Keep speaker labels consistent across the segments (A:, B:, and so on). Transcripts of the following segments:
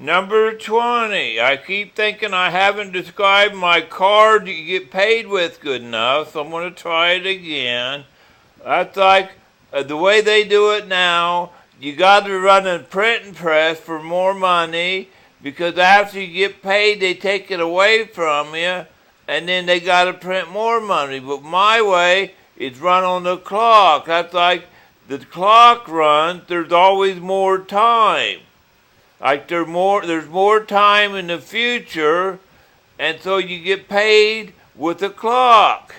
A: Number 20. I keep thinking I haven't described my card you get paid with good enough, so I'm going to try it again. That's like the way they do it now. You got to run a printing press for more money because after you get paid, they take it away from you, and then they got to print more money. But my way is run on the clock. That's like the clock runs, there's always more time. Like there's more time in the future, and so you get paid with the clock.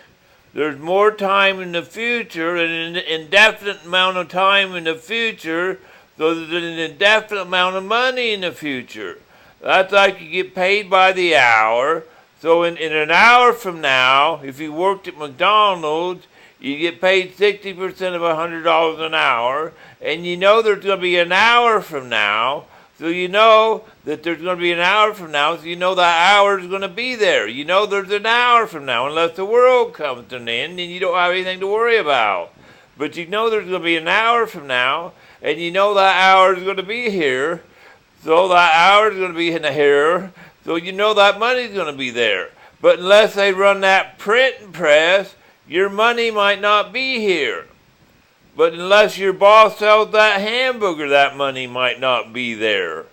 A: There's more time in the future, and an indefinite amount of time in the future, so there's an indefinite amount of money in the future. That's like you get paid by the hour. So in an hour from now, if you worked at McDonald's, you get paid 60% of $100 an hour, and you know there's going to be an hour from now. So you know that there's going to be an hour from now, so you know that hour is going to be there. You know there's an hour from now, unless the world comes to an end and you don't have anything to worry about. But you know there's going to be an hour from now, and you know that hour is going to be here. So that hour is going to be in here, so you know that money is going to be there. But unless they run that printing press, your money might not be here. But unless your boss sells that hamburger, that money might not be there.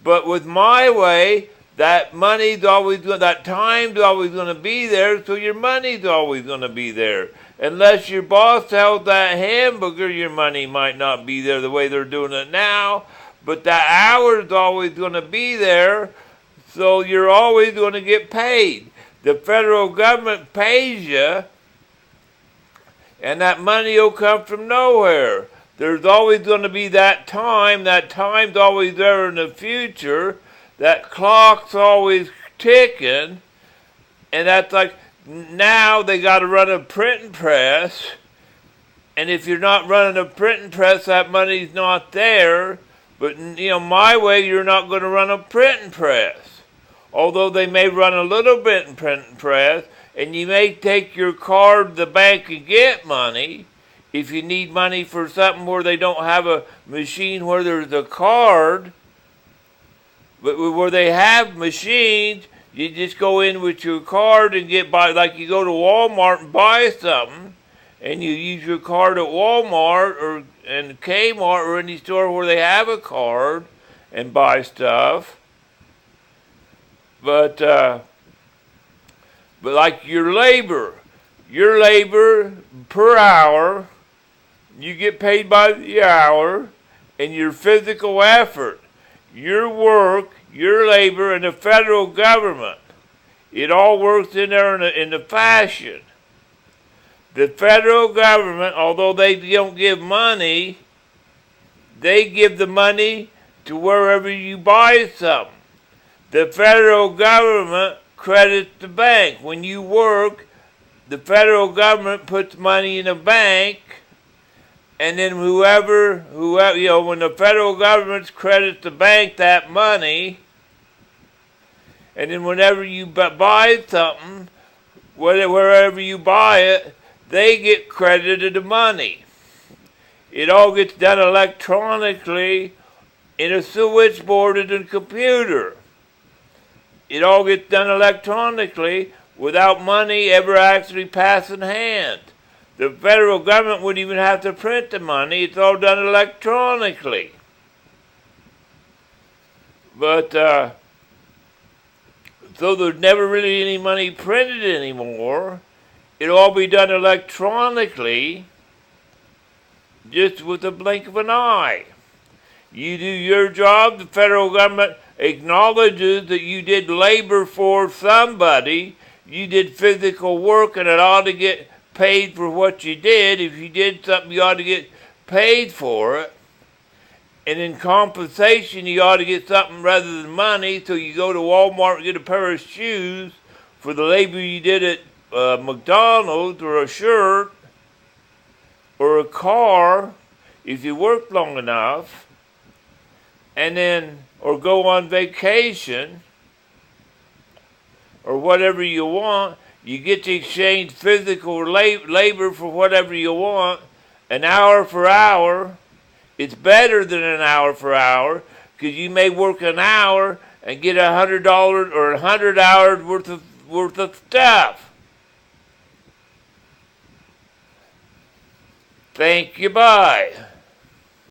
A: But with my way, that time's always going to be there, so your money's always going to be there. Unless your boss sells that hamburger, your money might not be there the way they're doing it now. But that hour's always going to be there, so you're always going to get paid. The federal government pays you, and that money will come from nowhere. There's always going to be that time. That time's always there in the future. That clock's always ticking. And that's like, now they got to run a printing press. And if you're not running a printing press, that money's not there. But, my way, you're not going to run a printing press. Although they may run a little bit in printing press, and you may take your card to the bank and get money if you need money for something where they don't have a machine where there's a card. But where they have machines, you just go in with your card and get by, like you go to Walmart and buy something, and you use your card at Walmart and Kmart or any store where they have a card and buy stuff. But like your labor per hour, you get paid by the hour, and your physical effort, your work, your labor, and the federal government, it all works in there in the fashion. The federal government, although they don't give money, they give the money to wherever you buy something. The federal government credits the bank. When you work, the federal government puts money in a bank, and then whoever, when the federal government credits the bank that money, and then whenever you buy something, wherever you buy it, they get credited the money. It all gets done electronically in a switchboard in a computer. It all gets done electronically without money ever actually passing hands. The federal government wouldn't even have to print the money. It's all done electronically. But, so there's never really any money printed anymore. It'll all be done electronically, just with a blink of an eye. You do your job, the federal government acknowledges that you did labor for somebody, you did physical work, and it ought to get paid for what you did. If you did something, you ought to get paid for it. And in compensation, you ought to get something rather than money, so you go to Walmart and get a pair of shoes for the labor you did at McDonald's, or a shirt, or a car, if you worked long enough, and then, or go on vacation, or whatever you want. You get to exchange physical labor for whatever you want, an hour for hour. It's better than an hour for hour, because you may work an hour and get $100 or 100 hours worth of stuff. Thank you, bye.